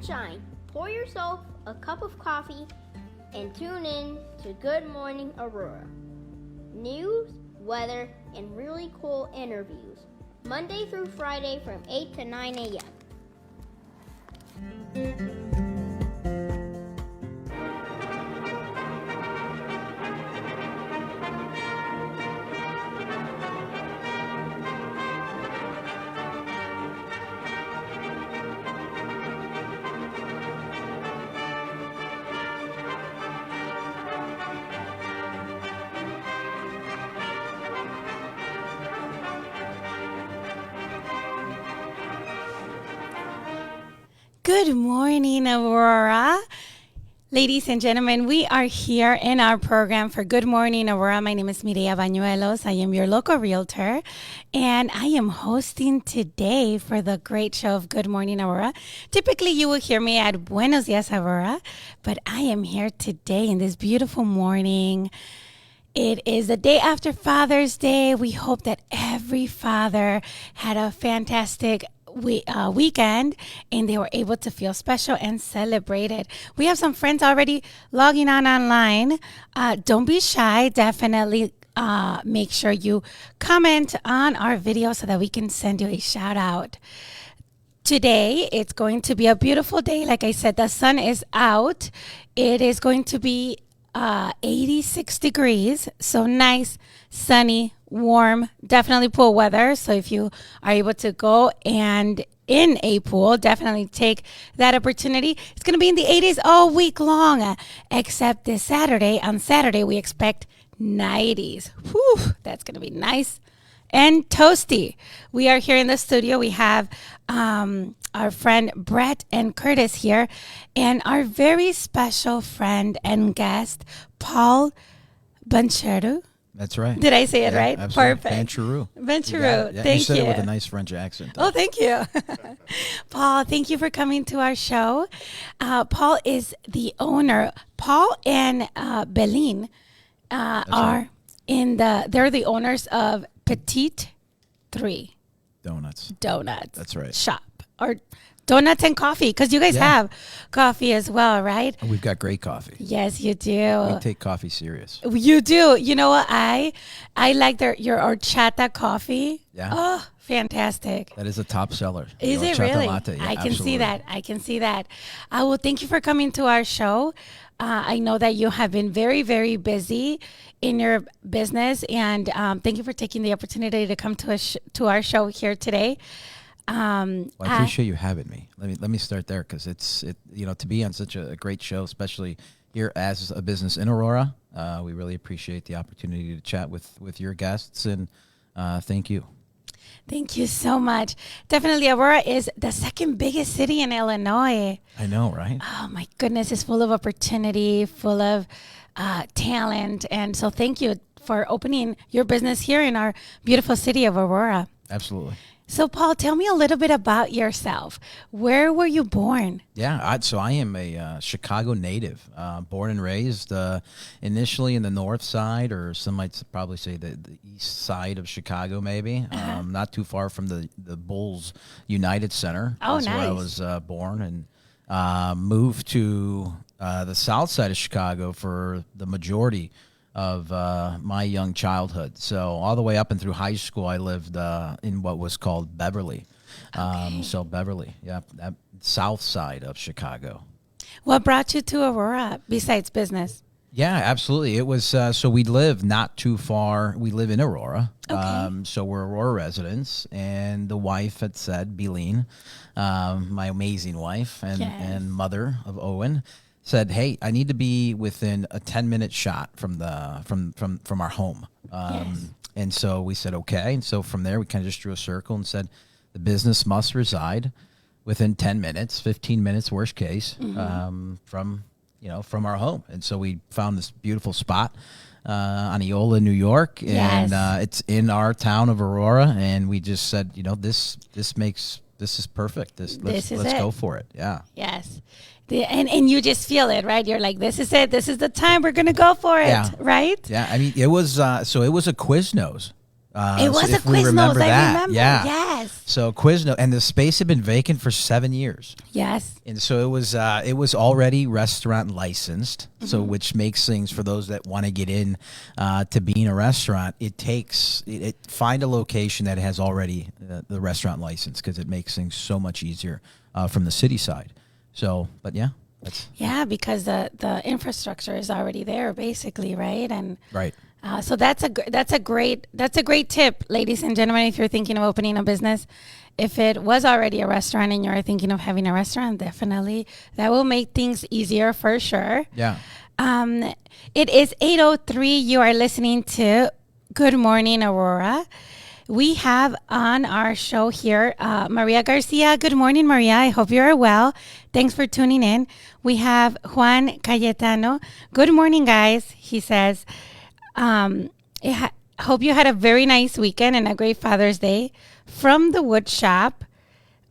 shine. Pour yourself a cup of coffee and tune in to Good Morning Aurora. News, weather, and really cool interviews. Monday through Friday from 8 to 9 a.m. Good morning, Aurora. Ladies and gentlemen, we are here in our program for Good Morning, Aurora. My name is Mireya Bañuelos. I am your local realtor, and I am hosting today for the great show of Good Morning, Aurora. Typically, you will hear me at Buenos Dias, Aurora, but I am here today in this beautiful morning. It is the day after Father's Day. We hope that every father had a fantastic weekend and they were able to feel special and celebrated. We have some friends already logging on online. Don't be shy. Definitely make sure you comment on our video so that we can send you a shout out. Today, it's going to be a beautiful day. Like I said, the sun is out. It is going to be 86 degrees. So nice, sunny, warm, definitely pool weather. So if you are able to go and in a pool, definitely take that opportunity. It's going to be in the 80s all week long, except this Saturday. On Saturday, we expect 90s. Whew, that's going to be nice and toasty. We are here in the studio. We have our friend Brett and Curtis here, and our very special friend and guest, Paul Bancherau. That's right. Did I say it right? Absolutely. Perfect. Bancherau. Bancherau. Yeah, Thank you said you. it with a nice French accent. Oh, thank you. Paul, thank you for coming to our show. Paul is the owner. Paul and Belin are they're the owners of Petit Doughnuts. That's right. Shop. Or donuts and coffee, because you guys have coffee as well, right? We've got great coffee. Yes, you do. We take coffee serious. You do. You know what? I like your horchata coffee. Yeah. Oh, fantastic. That is a top seller. Is it Horchata really? latte. Yeah, I can see absolutely. that. I can see that. Well, thank you for coming to our show. I know that you have been very, very busy in your business, and thank you for taking the opportunity to come to our show here today. Well, I appreciate you having me. Let me start there, because it's to be on such a great show, especially here as a business in Aurora. We really appreciate the opportunity to chat with your guests, and thank you. Thank you so much. Definitely, Aurora is the second biggest city in Illinois. I know, right? Oh my goodness, it's full of opportunity, full of talent, and so thank you for opening your business here in our beautiful city of Aurora. Absolutely. So, Paul, tell me a little bit about yourself. Where were you born? Yeah, so I am a Chicago native, born and raised initially in the north side, or some might probably say the east side of Chicago, maybe. Not too far from the Bulls United Center. Oh, That's nice. where I was born, and moved to the south side of Chicago for the majority of my young childhood. So all the way up and through high school, I lived in what was called Beverly. So Beverly, that south side of Chicago. What brought you to Aurora besides business? Yeah, absolutely. It was, so we live not too far. We live in Aurora. Okay. So we're Aurora residents, and the wife had said, Beeline, my amazing wife and mother of Owen, said, "Hey, I need to be within a 10-minute shot from our home." Yes. And so we said, okay. And so from there, we kind of just drew a circle and said, the business must reside within 10 minutes, 15 minutes, worst case, from our home. And so we found this beautiful spot on Eola, New York, and it's in our town of Aurora. And we just said, this is perfect. Let's go for it. Yeah. Yes. And you just feel it, right? You're like, this is it. This is the time we're going to go for it, right? Yeah. I mean, it was, so it was a Quiznos It was a if we Quiznos. remember I that. remember. Yeah. Yes. So Quiznos, and the space had been vacant for 7 years. Yes. And so it was already restaurant licensed. So which makes things, for those that want to get in to being a restaurant, find a location that has already the restaurant license, because it makes things so much easier from the city side. So, but yeah. Because the infrastructure is already there, basically, right? And Right. so that's a great tip, ladies and gentlemen. If you're thinking of opening a business, if it was already a restaurant and you're thinking of having a restaurant, definitely that will make things easier for sure. Yeah. It is 8:03. You are listening to Good Morning Aurora. We have on our show here Maria Garcia. Good morning, Maria. I hope you're well. Thanks for tuning in. We have Juan Cayetano. Good morning, guys. He says, hope you had a very nice weekend and a great Father's Day. From the wood shop,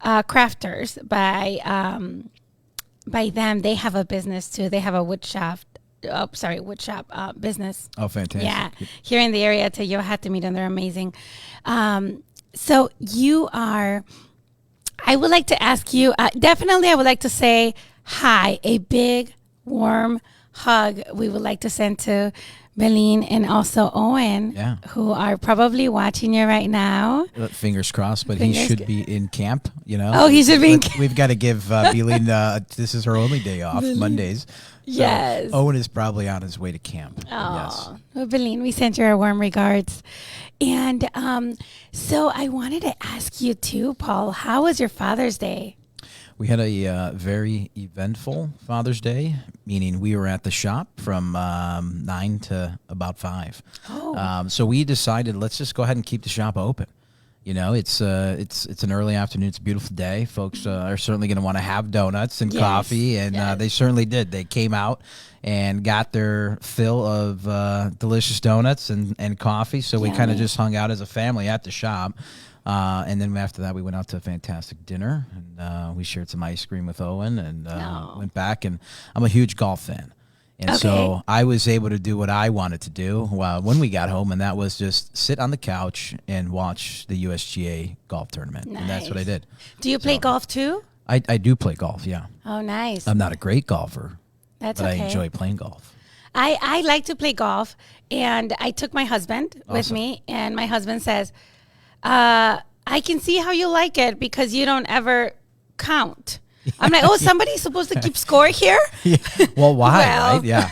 Crafters, by them. They have a business too. They have a wood shop business. Oh, fantastic. Yeah, here in the area too. You'll have to meet them. They're amazing. So I would like to ask you, definitely I would like to say hi, a big, warm hug we would like to send to Beline and also Owen, who are probably watching you right now. Fingers crossed, but he should be in camp, Oh, he should be in camp. We've got to give Beline, this is her only day off, Mondays. So yes. Owen is probably on his way to camp. Oh, yes. Well, Beline, we sent you our warm regards. And so I wanted to ask you too, Paul, how was your Father's Day? We had a very eventful Father's Day, meaning we were at the shop from 9 to about 5. Oh. So we decided, let's just go ahead and keep the shop open. It's an early afternoon. It's a beautiful day. Folks are certainly going to want to have donuts and coffee, and they certainly did. They came out and got their fill of delicious donuts and coffee. So we kind of just hung out as a family at the shop. And then after that, we went out to a fantastic dinner, and we shared some ice cream with Owen, and went back. And I'm a huge golf fan. And so I was able to do what I wanted to do when we got home, and that was just sit on the couch and watch the USGA golf tournament. Nice. And that's what I did. Do you play golf too? I do play golf, yeah. Oh, nice. I'm not a great golfer, but I enjoy playing golf. I like to play golf, and I took my husband with me, and my husband says, I can see how you like it because you don't ever count. I'm like, somebody's supposed to keep score here? Yeah. Well, why, right? Yeah.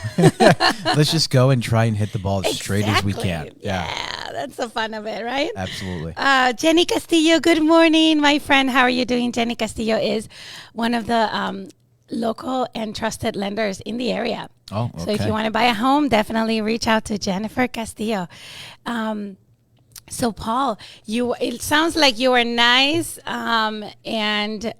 Let's just go and try and hit the ball as straight as we can. Yeah, that's the fun of it, right? Absolutely. Jenny Castillo, good morning, my friend. How are you doing? Jenny Castillo is one of the local and trusted lenders in the area. Oh, okay. So if you want to buy a home, definitely reach out to Jennifer Castillo. So, Paul, it sounds like you were nice and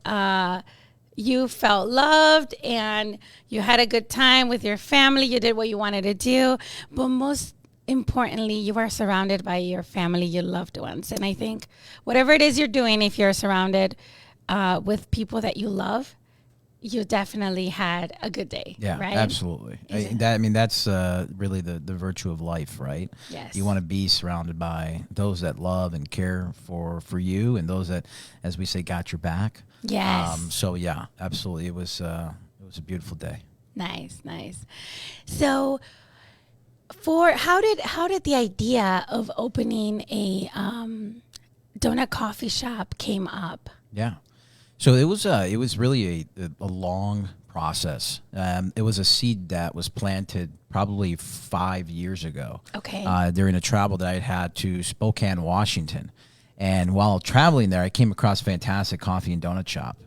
you felt loved and you had a good time with your family. You did what you wanted to do. But most importantly, you are surrounded by your family, your loved ones. And I think whatever it is you're doing, if you're surrounded with people that you love, you definitely had a good day. Yeah, right? Absolutely. That's really the virtue of life, right? Yes. You want to be surrounded by those that love and care for you, and those that, as we say, got your back. Yes. So yeah, absolutely. It was a beautiful day. Nice. So, how did the idea of opening a donut coffee shop came up? Yeah. So it was really a long process. It was a seed that was planted probably 5 years ago. Okay. During a travel that I had to Spokane, Washington. And while traveling there, I came across a fantastic coffee and donut shop.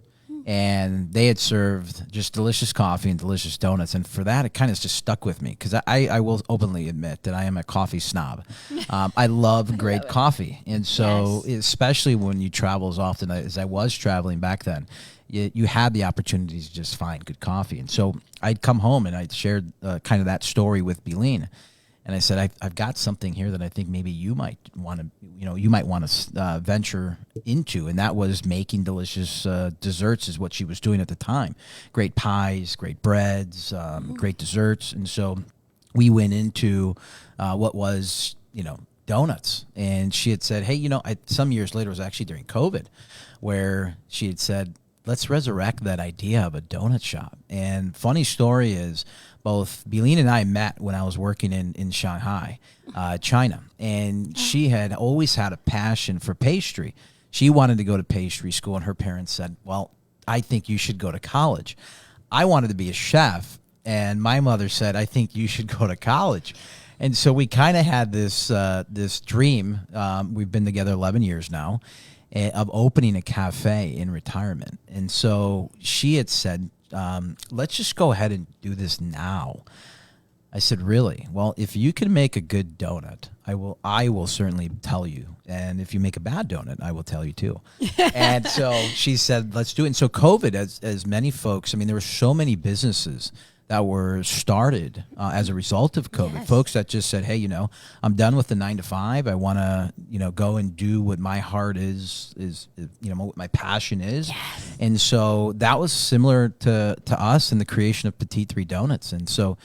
And they had served just delicious coffee and delicious donuts. And for that, it kind of just stuck with me because I will openly admit that I am a coffee snob. I love great coffee. And so especially when you travel as often as I was traveling back then, you had the opportunity to just find good coffee. And so I'd come home and I'd shared kind of that story with Beline. And I said, I've got something here that I think maybe you might want to venture into. And that was making delicious desserts is what she was doing at the time. Great pies, great breads, great desserts. And so we went into what was, donuts. And she had said, hey, some years later, it was actually during COVID, where she had said, let's resurrect that idea of a donut shop. And funny story is, both Bilene and I met when I was working in Shanghai, China. And she had always had a passion for pastry. She wanted to go to pastry school, and her parents said, well, I think you should go to college. I wanted to be a chef, and my mother said, I think you should go to college. And so we kind of had this dream. We've been together 11 years now, of opening a cafe in retirement. And so she had said, let's just go ahead and do this now. I said, really? Well, if you can make a good donut, I will certainly tell you. And if you make a bad donut, I will tell you too. And so she said, let's do it. And so COVID, as many folks, I mean, there were so many businesses that were started as a result of COVID. Yes. Folks that just said, hey, I'm done with the 9 to 5. I want to, go and do what my heart is, what my passion is. Yes. And so that was similar to us in the creation of Petit 3 Doughnuts. And so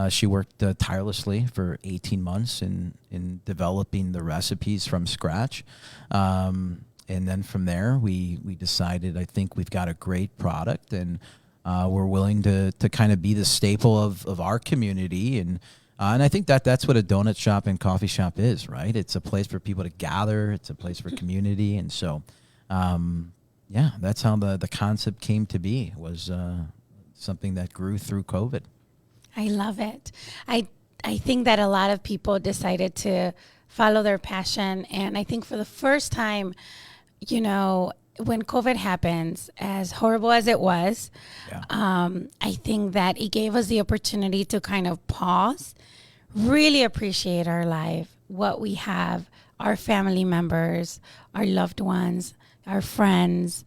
she worked tirelessly for 18 months in developing the recipes from scratch. And then from there, we decided, I think we've got a great product, and we're willing to kind of be the staple of our community. And I think that's what a donut shop and coffee shop is, right? It's a place for people to gather. It's a place for community. And so, that's how the concept came to be, was something that grew through COVID. I love it. I think that a lot of people decided to follow their passion. And I think for the first time, when COVID happens, as horrible as it was, I think that it gave us the opportunity to kind of pause, really appreciate our life, what we have, our family members, our loved ones, our friends.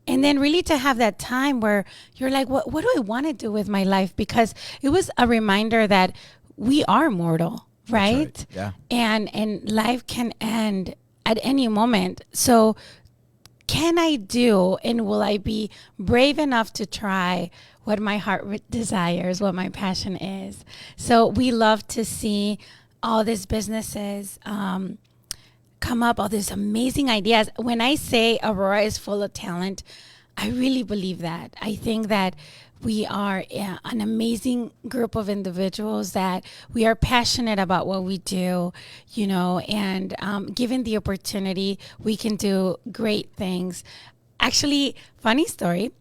And then really to have that time where you're like, what do I want to do with my life? Because it was a reminder that we are mortal, right? That's right. Yeah. And life can end at any moment. So can I do, and will I be brave enough to try what my heart desires, what my passion is? So we love to see all these businesses come up, all these amazing ideas. When I say Aurora is full of talent, I really believe that. I think that we are an amazing group of individuals, that we are passionate about what we do, and given the opportunity, we can do great things. Actually, funny story,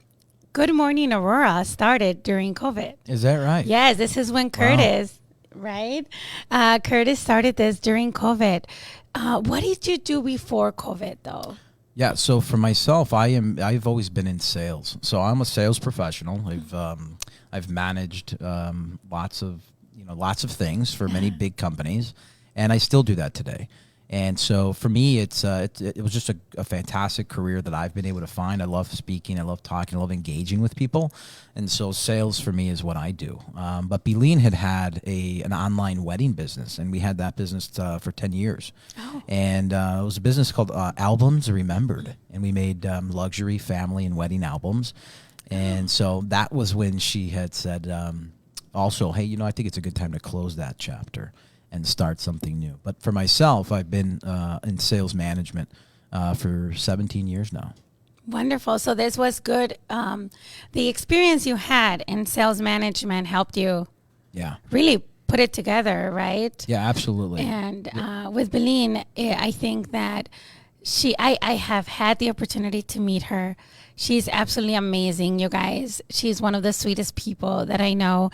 Good Morning Aurora started during COVID. Is that right? Yes, this is when Curtis, right? Curtis started this during COVID. What did you do before COVID, though? Yeah, so for myself, I've always been in sales. So I'm a sales professional. I've managed lots of things for many big companies, and I still do that today. And so for me, it was just a fantastic career that I've been able to find. I love speaking, I love talking, I love engaging with people, and so sales for me is what I do. But Bilene had an online wedding business, and we had that business for 10 years. Oh. And it was a business called Albums Remembered, and we made luxury family and wedding albums. And so that was when she had said, also, hey, I think it's a good time to close that chapter and start something new. But for myself, I've been in sales management for 17 years now. Wonderful. So this was good. The experience you had in sales management helped you really put it together, right? Yeah, absolutely. And with Bilene, I think that I have had the opportunity to meet her. She's absolutely amazing, you guys. She's one of the sweetest people that I know.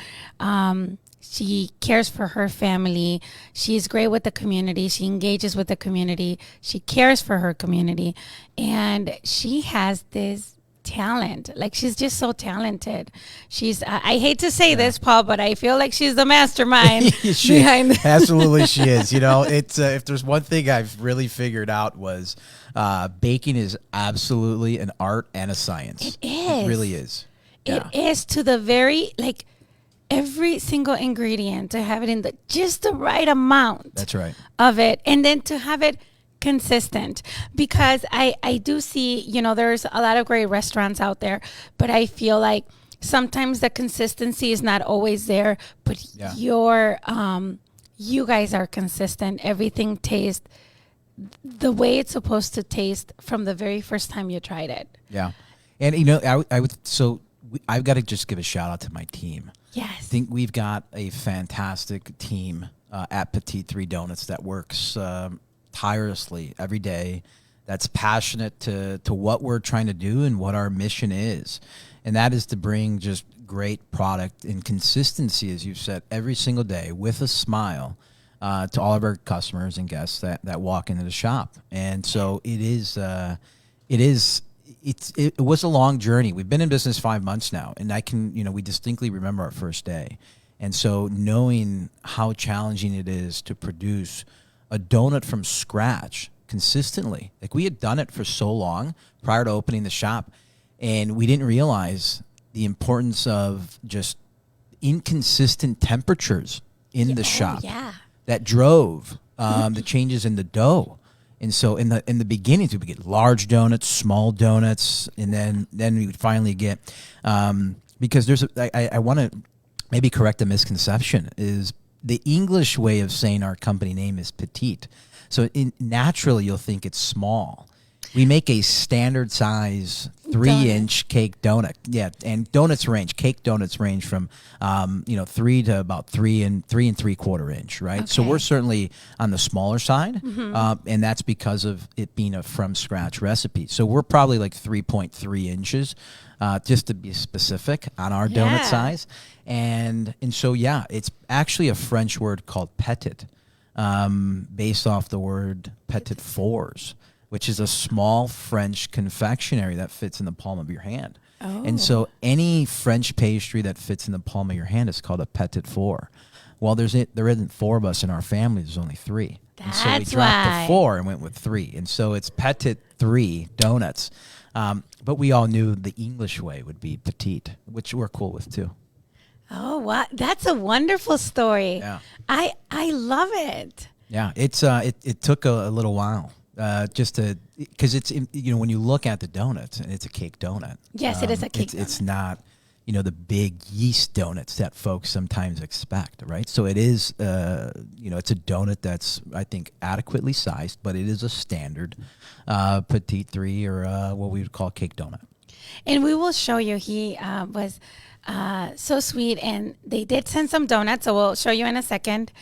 She cares for her family. She's great with the community. She engages with the community. She cares for her community. And she has this talent. Like, she's just so talented. She's, I hate to say this, Paul, but I feel like she's the mastermind behind this. Absolutely, she is. It's if there's one thing I've really figured out was baking is absolutely an art and a science. It is. It really is. It is, to the very, like, every single ingredient, to have it in just the right amount. That's right. Of it, and then to have it consistent, because I do see, there's a lot of great restaurants out there, but I feel like sometimes the consistency is not always there, but your you guys are consistent. Everything tastes the way it's supposed to taste from the very first time you tried it. Yeah. And, I've got to just give a shout out to my team. Yes. I think we've got a fantastic team at Petit 3 Doughnuts that works tirelessly every day, that's passionate to what we're trying to do and what our mission is. And that is to bring just great product and consistency, as you've said, every single day with a smile to all of our customers and guests that walk into the shop. And so it was a long journey. We've been in business 5 months now, and we distinctly remember our first day. And so knowing how challenging it is to produce a donut from scratch consistently, like we had done it for so long prior to opening the shop, and we didn't realize the importance of just inconsistent temperatures in the shop that drove the changes in the dough. And so in the beginnings, we would get large donuts, small donuts, and then we would finally get because I want to maybe correct a misconception, is the English way of saying our company name is Petit. So naturally you'll think it's small. We make a standard size 3-inch cake donut. Yeah, and cake donuts range from 3 to about 3 and 3/4 inch, right? Okay. So we're certainly on the smaller side, and that's because of it being a from scratch recipe. So we're probably like 3.3 inches, just to be specific on our donut size. And so it's actually a French word called petit, based off the word petit fours, which is a small French confectionery that fits in the palm of your hand. Oh. And so any French pastry that fits in the palm of your hand is called a petit four. Well, there isn't 4 of us in our family. There's only 3. And so we dropped the 4 and went with 3. And so it's Petit 3 Doughnuts. But we all knew the English way would be petite, which we're cool with too. Oh, wow. That's a wonderful story. Yeah. I love it. Yeah, it took a little while. Because it's when you look at the donuts, and it's a cake donut. Yes, it is a cake donut. It's not the big yeast donuts that folks sometimes expect, right? So it is it's a donut that's, I think, adequately sized, but it is a standard Petit 3 or what we would call cake donut. And we will show you. He was so sweet, and they did send some donuts, so we'll show you in a second.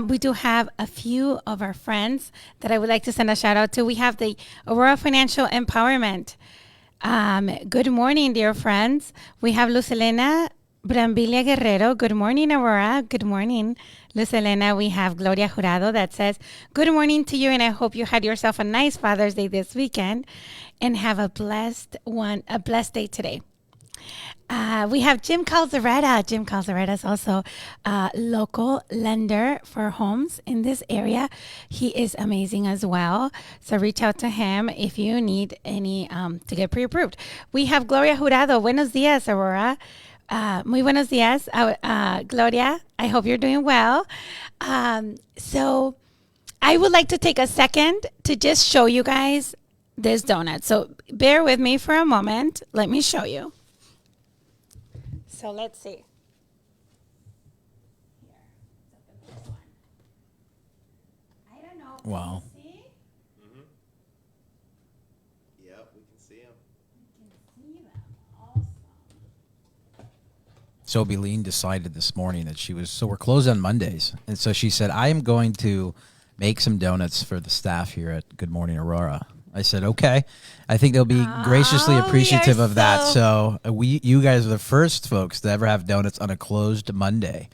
We do have a few of our friends that I would like to send a shout out to. We have the Aurora Financial Empowerment. Good morning, dear friends. We have Lucelena Brambilia Guerrero. Good morning, Aurora. Good morning, Lucelena. We have Gloria Jurado that says, good morning to you, and I hope you had yourself a nice Father's Day this weekend and have a blessed day today. We have Jim Calzaretta. Jim Calzaretta is also a local lender for homes in this area. He is amazing as well. So reach out to him if you need any to get pre-approved. We have Gloria Jurado. Buenos días, Aurora. Muy buenos días, Gloria. I hope you're doing well. So I would like to take a second to just show you guys this donut. So bear with me for a moment. Let me show you. So let's see. Here, this one. I don't know. Wow. Can you see? Mm-hmm. Yep, we can see them. We can see them. Awesome. So Beleen decided this morning that we're closed on Mondays. And so she said, I am going to make some donuts for the staff here at Good Morning Aurora. I said, okay. I think they'll be graciously appreciative of that. So you guys are the first folks to ever have donuts on a closed Monday.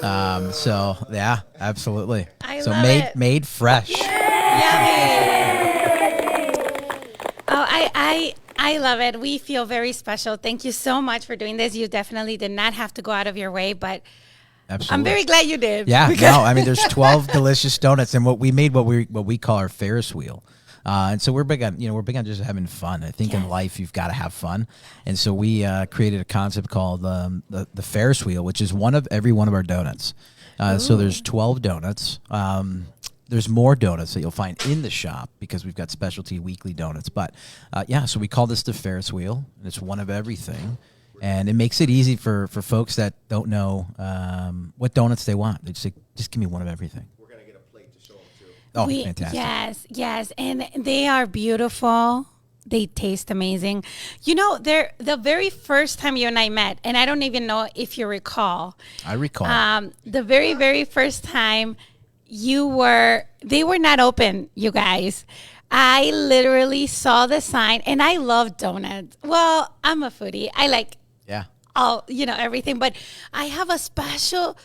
So yeah, absolutely. I so love it. Made fresh. Yummy. Oh, I love it. We feel very special. Thank you so much for doing this. You definitely did not have to go out of your way, but absolutely. I'm very glad you did. Yeah, no, I mean, there's 12 delicious donuts, and what we call our Ferris wheel. And so we're big on just having fun. I think in life you've got to have fun, and so we created a concept called the Ferris wheel, which is every one of our donuts. So there's 12 donuts. There's more donuts that you'll find in the shop because we've got specialty weekly donuts. But so we call this the Ferris wheel, and it's one of everything. And it makes it easy for folks that don't know what donuts they want. They just give me one of everything. We're going to get a plate to show them too. Oh, fantastic. Yes. And they are beautiful. They taste amazing. You know, they're the very first time you and I met, and I don't even know if you recall. I recall. The very, very first time they were not open, you guys. I literally saw the sign, and I love donuts. Well, I'm a foodie. I like everything, but I have a special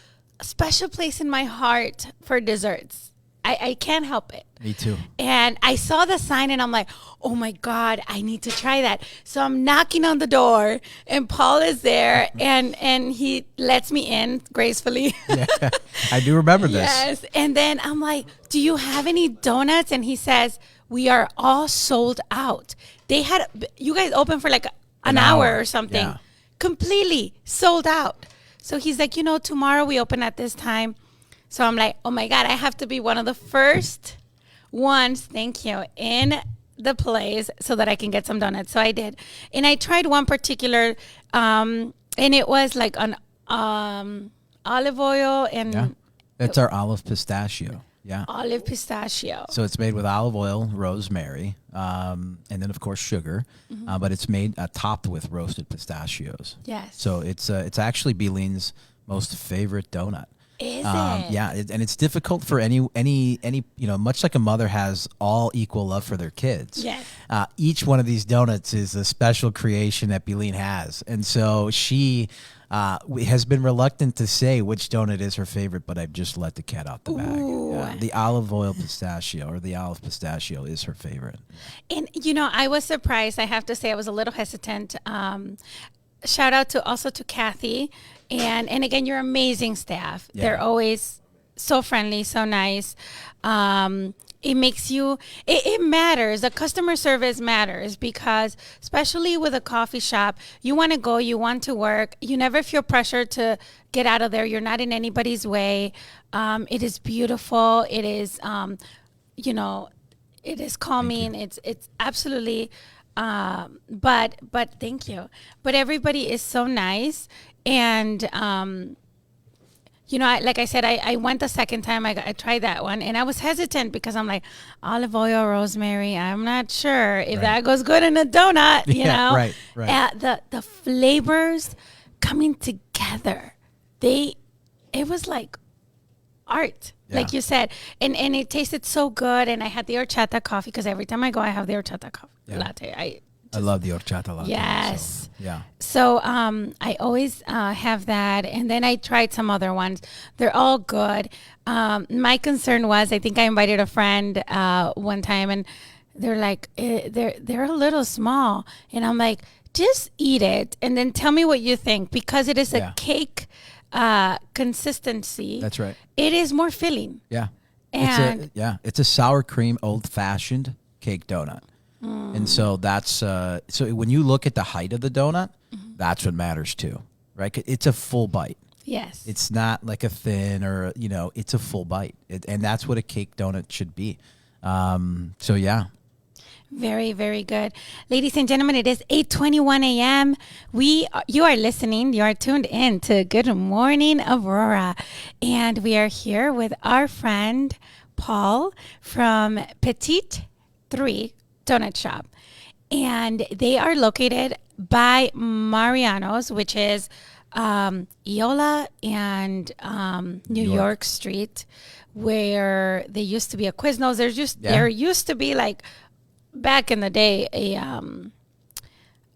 place in my heart for desserts. I can't help it. Me too. And I saw the sign and I'm like, oh my God, I need to try that. So I'm knocking on the door and Paul is there and he lets me in gracefully. Yeah, I do remember this. Yes. And then I'm like, do you have any donuts? And he says, we are all sold out. You guys open for like an hour or something. Yeah. Completely sold out. So he's like, tomorrow we open at this time. So I'm like, oh my God, I have to be one of the first ones, thank you, in the place so that I can get some donuts. So I did. And I tried one particular, and it was like an olive oil and... Yeah. That's our olive pistachio. Yeah. Olive pistachio. So it's made with olive oil, rosemary, and then, of course, sugar. But it's made topped with roasted pistachios. Yes. So it's actually Beeleen's most favorite donut. Is it? Yeah, and it's difficult for any much like a mother has all equal love for their kids. Yes. Each one of these donuts is a special creation that Beeleen has, and so she has been reluctant to say which donut is her favorite, but I've just let the cat out the bag. The olive oil pistachio or the olive pistachio is her favorite. And I was surprised. I have to say, I was a little hesitant. Shout out to Kathy. And again, you're amazing staff. Yeah. They're always so friendly, so nice. It makes you, it matters. The customer service matters because especially with a coffee shop, you want to go, you want to work. You never feel pressure to get out of there. You're not in anybody's way. It is beautiful. It is, it is calming. It's absolutely, but thank you. But everybody is so nice. And, like I said, I went the second time. I tried that one. And I was hesitant because I'm like, olive oil, rosemary. I'm not sure if that goes good in a donut, you know. Right. The flavors coming together. It was like art, like you said. And it tasted so good. And I had the horchata coffee because every time I go, I have the horchata coffee latte. I love the horchata latte. Yes. So, yeah. So I always have that. And then I tried some other ones. They're all good. My concern was, I think I invited a friend one time and they're like, they're a little small. And I'm like, just eat it and then tell me what you think because it is a cake consistency. That's right. It is more filling. Yeah. And it's a sour cream old fashioned cake donut. And so that's so when you look at the height of the donut, that's what matters too, right? It's a full bite. Yes. It's not like a thin or, it's a full bite. And that's what a cake donut should be. So, yeah. Very, very good. Ladies and gentlemen, it is 8:21 a.m. You are listening. You are tuned in to Good Morning Aurora. And we are here with our friend, Paul, from Petit 3 Donut Shop. And they are located by Mariano's, which is Eola and New York Street, where there used to be a Quiznos. There used to be, like, back in the day, a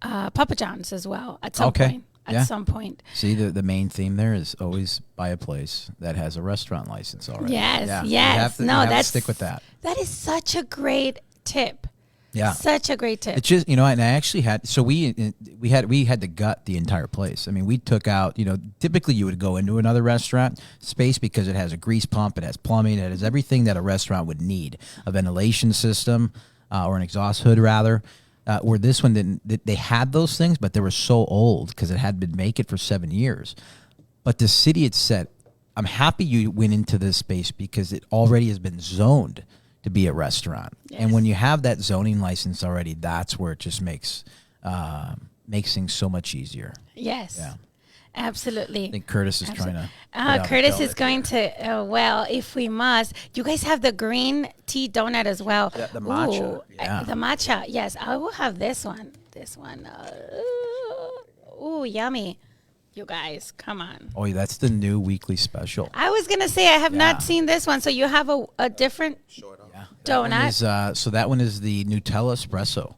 Papa John's as well at some point. At some point. See, the main theme there is always buy a place that has a restaurant license already. Yes. You have to stick with that. That is such a great tip. Yeah, such a great tip. It's just and I actually had we had to gut the entire place. I mean, we took out typically you would go into another restaurant space because it has a grease pump, it has plumbing, it has everything that a restaurant would need, a ventilation system or an exhaust hood rather. Where this one didn't. They had those things, but they were so old because it had been vacant for 7 years. But the city had said, "I'm happy you went into this space because it already has been zoned to be a restaurant." Yes. And when you have that zoning license already, that's where it just makes makes things so much easier. Yes. Yeah. Absolutely. I think Curtis is trying to. Curtis is going to, well, if we must, you guys have the green tea donut as well. Yeah, the matcha. Ooh, Yeah. the matcha. Yes, I will have this one. Ooh, yummy. You guys, come on. Oh, yeah, that's the new weekly special. I was going to say, I have Yeah. not seen this one. So you have a different Short on. Yeah. donut. So that one is the Nutella espresso,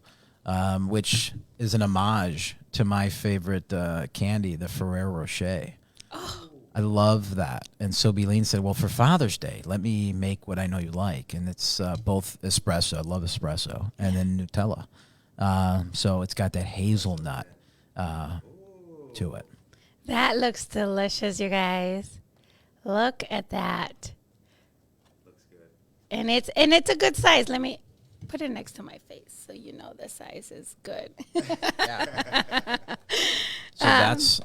which is an homage to my favorite candy, the Ferrero Rocher. Oh. I love that. And so Beeline said, well, for Father's Day, let me make what I know you like. And it's both espresso. I love espresso. And then Nutella. So it's got that hazelnut to it. That looks delicious, you guys. Look at that. Looks good. And it's a good size. Let me put it next to my face so you know the size is good. So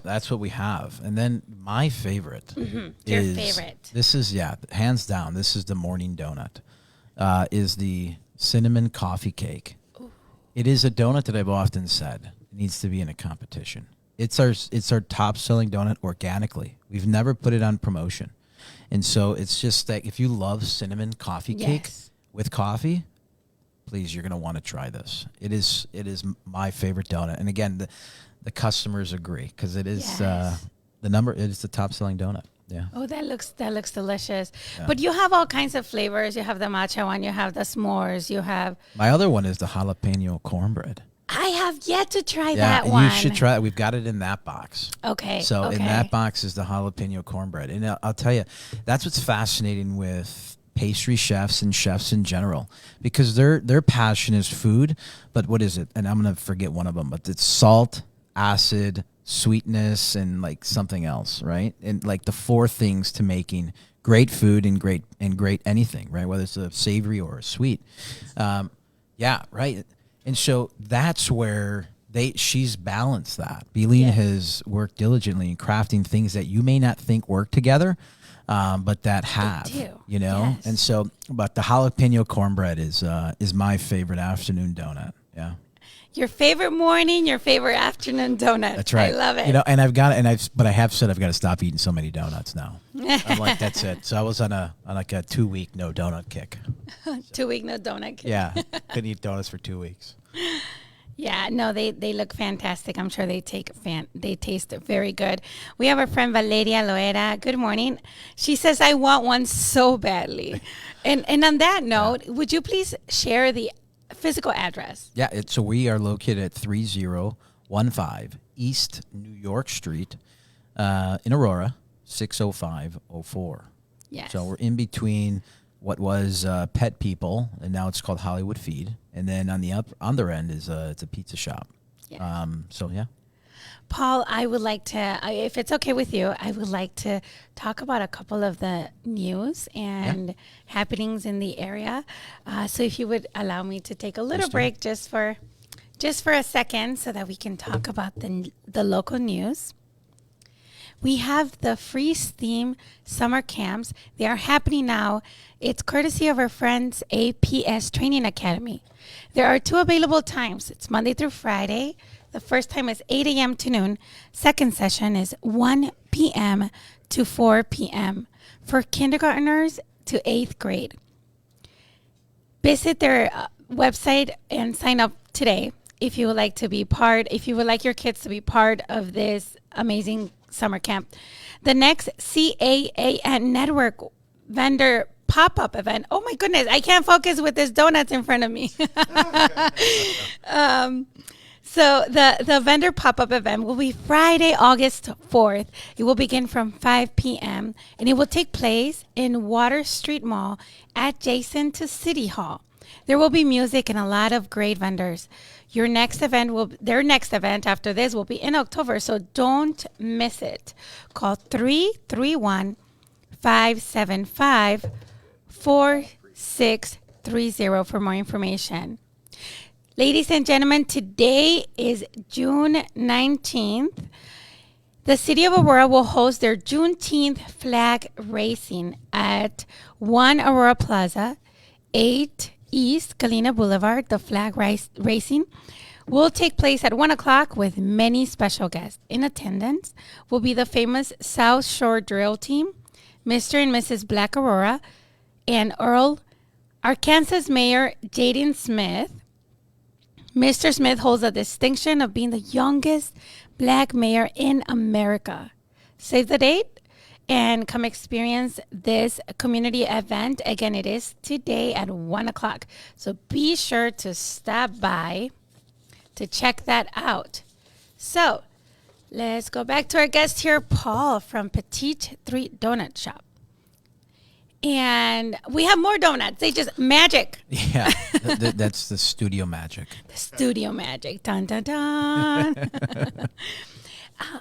that's what we have. And then my favorite Your is favorite. This is hands down. This is the morning donut. Is the cinnamon coffee cake. Ooh. It is a donut that I've often said needs to be in a competition. It's our top selling donut organically. We've never put it on promotion. And so it's just that if you love cinnamon coffee cake Yes. with coffee, please, you're going to want to try this. It is my favorite donut. And again, the customers agree because it is Yes. it is the top selling donut. Yeah. Oh, that looks delicious. Yeah. But you have all kinds of flavors. You have the matcha one. You have the s'mores. You have. My other one is the jalapeno cornbread. I have yet to try that one. You should try it. We've got it in that box. Okay. So okay. in that box is the jalapeno cornbread. And I'll tell you, that's what's fascinating with pastry chefs and chefs in general, because their passion is food. But what is it? And I'm going to forget one of them, but it's salt, acid, sweetness, and like something else, right? And like the four things to making great food and great anything, right? Whether it's a savory or a sweet. Yeah, right. And so that's where she's balanced that. Beeline has worked diligently in crafting things that you may not think work together, but that have, do. you know? Yes. And so, but the jalapeno cornbread is my favorite afternoon donut. Yeah. Your favorite morning, your favorite afternoon donut. That's right. I love it. You know, and I have said I've got to stop eating so many donuts now. I'm like, that's it. So I was on a 2-week no donut kick. 2-week no donut. Kid. Yeah. Couldn't eat donuts for 2 weeks. Yeah, no, they look fantastic. I'm sure they taste very good. We have our friend Valeria Loera. Good morning. She says, I want one so badly. And on that note, would you please share the physical address? Yeah, so we are located at 3015 East New York Street in Aurora, 60504. Yes. So we're in between what was Pet People, and now it's called Hollywood Feed. And then on the other end is it's a pizza shop. Yes. So, yeah. Paul, I would like to, if it's okay with you, I would like to talk about a couple of the news and happenings in the area. So if you would allow me to take a little break just for a second so that we can talk about the local news. We have the free STEAM summer camps. They are happening now. It's courtesy of our friends APS Training Academy. There are 2 available times. It's Monday through Friday. The first time is 8 a.m. to noon. Second session is 1 p.m. to 4 p.m. for kindergartners to 8th grade. Visit their website and sign up today if you would like to be if you would like your kids to be part of this amazing summer camp. The next CAAN Network vendor pop-up event. Oh my goodness, I can't focus with this donuts in front of me. So the vendor pop-up event will be Friday, August 4th. It will begin from 5 p.m. and it will take place in Water Street Mall adjacent to City Hall. There will be music and a lot of great vendors. Their next event after this will be in October, so don't miss it. Call 331-575-4630 for more information. Ladies and gentlemen, today is June 19th. The City of Aurora will host their Juneteenth flag racing at 1 Aurora Plaza, 8 East Galena Boulevard. The flag racing will take place at 1 o'clock with many special guests. In attendance will be the famous South Shore Drill Team, Mr. and Mrs. Black Aurora, and Arkansas Mayor Jaden Smith. Mr. Smith holds the distinction of being the youngest Black mayor in America. Save the date and come experience this community event. Again, it is today at 1 o'clock. So be sure to stop by to check that out. So let's go back to our guest here, Paul from Petit Donut Shop. And we have more donuts. They just magic. Yeah, that's the studio magic. The studio magic. Dun, dun, dun.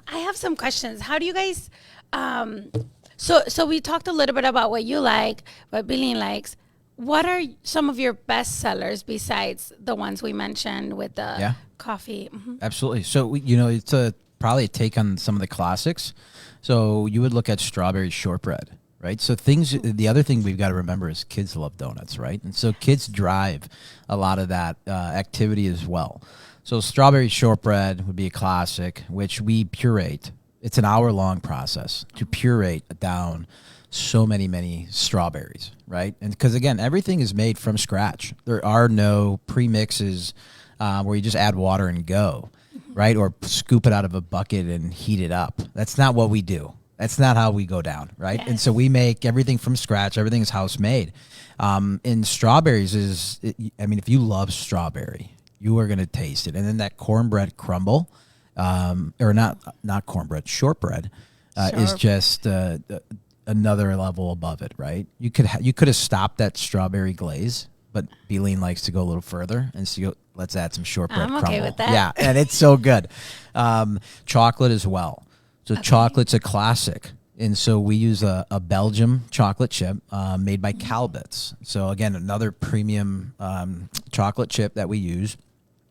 I have some questions. How do you guys... So we talked a little bit about what you like, what Billy likes. What are some of your best sellers besides the ones we mentioned with the coffee? Mm-hmm. Absolutely. So, it's probably a take on some of the classics. So you would look at strawberry shortbread, right? So the other thing we've got to remember is kids love donuts, right? And so kids drive a lot of that activity as well. So strawberry shortbread would be a classic, which we purate. It's an hour-long process to purate down so many strawberries, right? And because, again, everything is made from scratch. There are no premixes where you just add water and go, right? Or scoop it out of a bucket and heat it up. That's not what we do. That's not how we go down, right? Yes. And so we make everything from scratch. Everything is house-made. And strawberries if you love strawberry, you are going to taste it. And then that cornbread crumble, or not cornbread, shortbread, is just another level above it, right? You could have stopped that strawberry glaze, but Beeline likes to go a little further and so let's add some shortbread I'm crumble. okay with that. Yeah, and it's so good. Chocolate as well. So chocolate's a classic. And so we use a Belgium chocolate chip made by Calbits. So again, another premium chocolate chip that we use.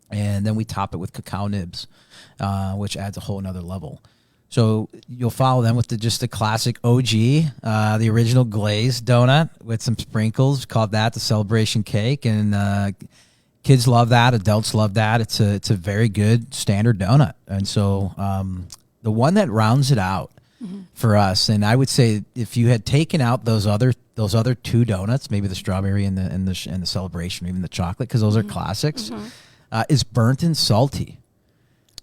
And then we top it with cacao nibs, which adds a whole another level. So you'll follow them with just the classic OG, the original glazed donut with some sprinkles. Called that the celebration cake, and kids love that. Adults love that. It's a very good standard donut. And so the one that rounds it out for us, and I would say if you had taken out those other two donuts, maybe the strawberry and the celebration, even the chocolate, because those are classics. Is burnt and salty.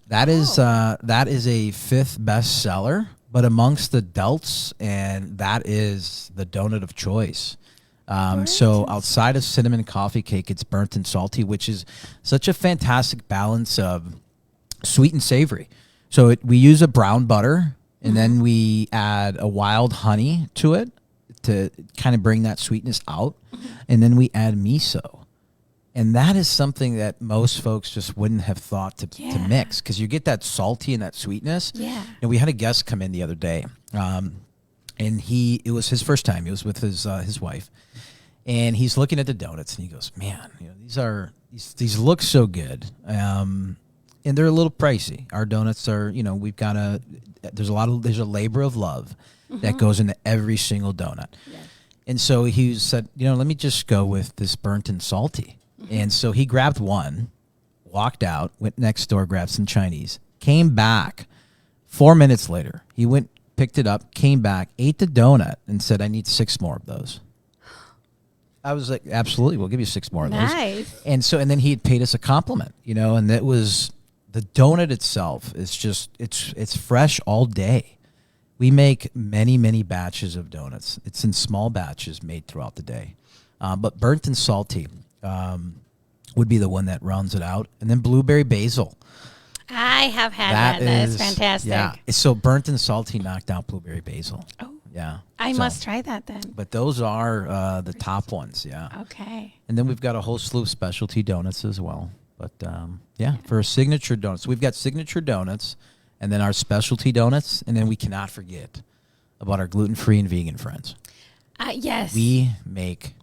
That is a fifth bestseller, but amongst adults, and that is the donut of choice. So outside of cinnamon coffee cake, it's burnt and salty, which is such a fantastic balance of sweet and savory. So we use a brown butter, and then we add a wild honey to it to kind of bring that sweetness out, and then we add miso. And that is something that most folks just wouldn't have thought to mix, because you get that salty and that sweetness. Yeah. And we had a guest come in the other day, and it was his first time. He was with his wife, and he's looking at the donuts, and he goes, "Man, these look so good, and they're a little pricey. Our donuts are, there's a labor of love that goes into every single donut." Yes. And so he said, let me just go with this burnt and salty. And so he grabbed one, walked out, went next door, grabbed some Chinese, came back. 4 minutes later, he went, picked it up, came back, ate the donut, and said, "I need 6 more of those." I was like, "Absolutely, we'll give you 6 more of those." Nice. And then he had paid us a compliment, and that was the donut itself is just it's fresh all day. We make many batches of donuts. It's in small batches made throughout the day, but burnt and salty would be the one that rounds it out. And then blueberry basil. I have had that. That is fantastic. Yeah. So burnt and salty knocked out blueberry basil. Oh. Yeah. I must try that then. But those are the top ones, yeah. Okay. And then we've got a whole slew of specialty donuts as well. But, for signature donuts, we've got signature donuts and then our specialty donuts. And then we cannot forget about our gluten-free and vegan friends. Yes. We make...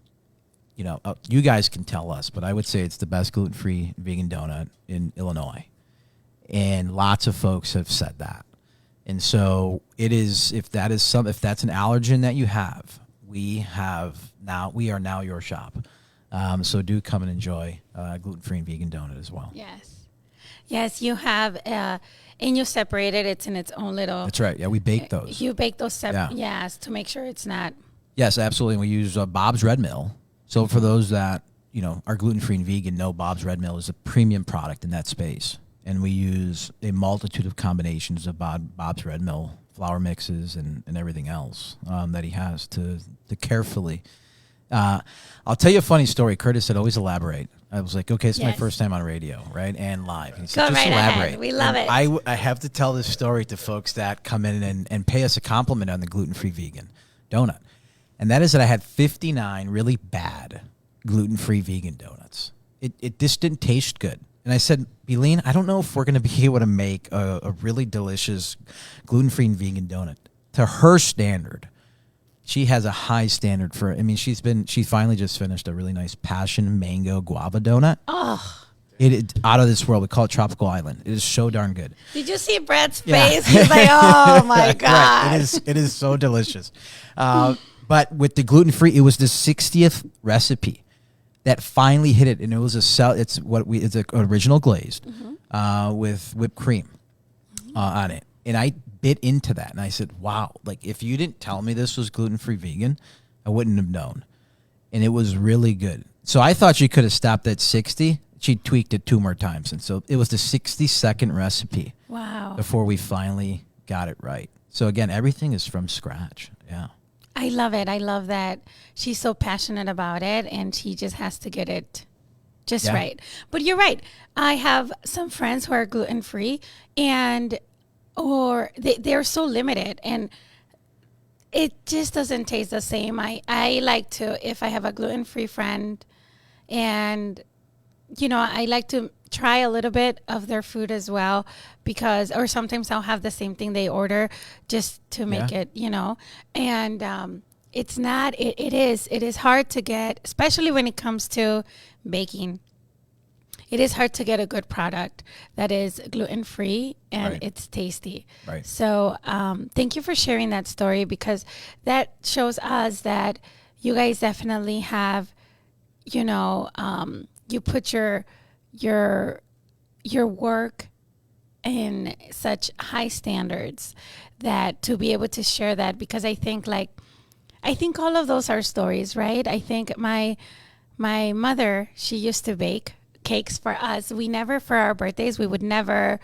you guys can tell us, but I would say it's the best gluten-free vegan donut in Illinois. And lots of folks have said that. And so it is, if that's an allergen that you have, we are now your shop. So do come and enjoy gluten-free and vegan donut as well. Yes. Yes, you have, and you separate it. It's in its own little. That's right. Yeah, we bake those. You bake those separate. Yeah. Yes, to make sure it's not. Yes, absolutely. We use Bob's Red Mill. So for those that are gluten-free and vegan, know Bob's Red Mill is a premium product in that space, and we use a multitude of combinations of Bob's Red Mill flour mixes and everything else that he has to carefully. I'll tell you a funny story. Curtis said, "Always elaborate." I was like, "Okay, it's my Yes. first time on radio, right, and live." He said, Go "Just right elaborate." ahead. We love And it. I have to tell this story to folks that come in and pay us a compliment on the gluten-free vegan donut, and that is that I had 59 really bad gluten-free vegan donuts. It just didn't taste good. And I said, "Beeline, I don't know if we're going to be able to make a really delicious gluten-free and vegan donut to her standard." She has a high standard for. I mean, she finally just finished a really nice passion mango guava donut. Oh, It out of this world. We call it Tropical Island. It is so darn good. did you see Brett's Yeah. face? He's like, "Oh my god!" Right. It is so delicious. But with the gluten free, it was the 60th recipe that finally hit it, and it was it's an original glazed with whipped cream on it, and I bit into that, and I said, "Wow! Like if you didn't tell me this was gluten free vegan, I wouldn't have known." And it was really good. So I thought she could have stopped at 60. She tweaked it 2 more times, and so it was the 60-second recipe Wow. before we finally got it right. So again, everything is from scratch. Yeah. I love it. I love that she's so passionate about it, and she just has to get it just Yeah. right. But you're right. I have some friends who are gluten free, or they're so limited, and it just doesn't taste the same. I like to, if I have a gluten free friend, and I like to try a little bit of their food as well, or sometimes I'll have the same thing they order just to make Yeah. it, and it's not, it is hard to get, especially when it comes to baking. It is hard to get a good product that is gluten-free and Right. it's tasty. Right. So thank you for sharing that story, because that shows us that you guys definitely have, you put your work in such high standards that to be able to share that, because I think all of those are stories, right? I think my mother, she used to bake cakes for us. For our birthdays, she would never